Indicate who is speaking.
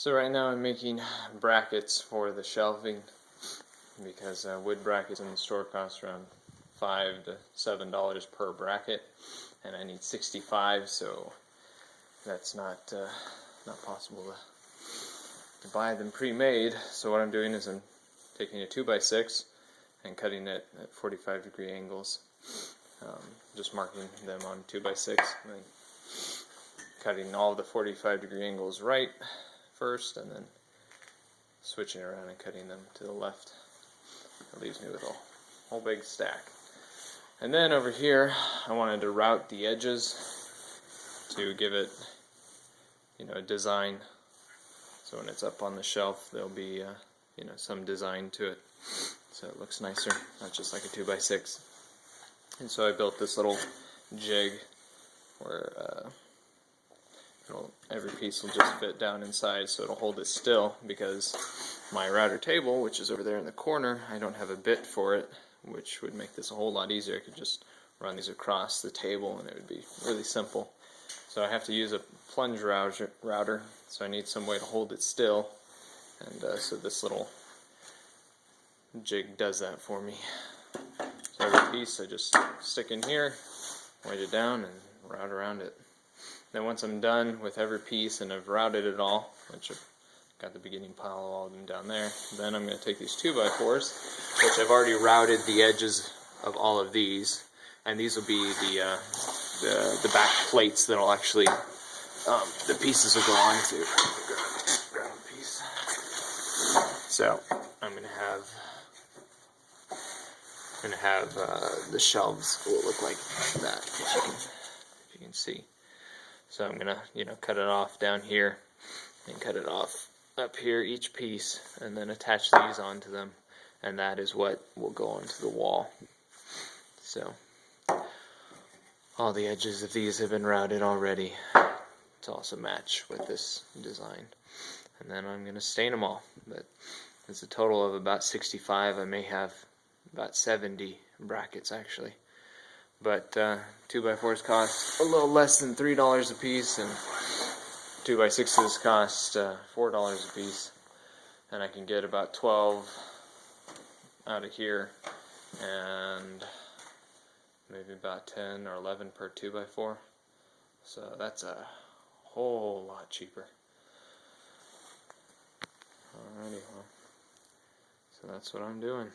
Speaker 1: So right now I'm making brackets for the shelving because wood brackets in the store cost around $5 to $7 per bracket, and I need 65, so that's not possible to buy them pre-made. So what I'm doing is I'm taking a 2x6 and cutting it at 45-degree angles, just marking them on 2x6, and then cutting all the 45-degree angles right first, and then switching around and cutting them to the left. It leaves me with a whole big stack. And then over here, I wanted to route the edges to give it, a design. So when it's up on the shelf, there'll be, some design to it, so it looks nicer, not just like a 2x6. And so I built this little jig where every piece will just fit down inside, so it'll hold it still, because my router table, which is over there in the corner, I don't have a bit for it, which would make this a whole lot easier. I could just run these across the table and it would be really simple. So I have to use a plunge router, so I need some way to hold it still, and so this little jig does that for me. So every piece I just stick in here, weight it down, and route around it. Then once I'm done with every piece and I've routed it all, which I've got the beginning pile of all of them down there, then I'm going to take these 2x4s, which I've already routed the edges of all of these, and these will be the back plates that will actually, the pieces will go onto. Grab a piece. So I'm going to have the shelves will look like that, if you can see. So I'm gonna, cut it off down here and cut it off up here, each piece, and then attach these onto them, and that is what will go onto the wall. So all the edges of these have been routed already to also match with this design, and then I'm gonna stain them all. But it's a total of about 65. I may have about 70 brackets actually. But 2x4s cost a little less than $3 a piece, and 2x6s cost $4 a piece. And I can get about 12 out of here, and maybe about 10 or 11 per 2x4. So that's a whole lot cheaper. Alrighty, well, so that's what I'm doing.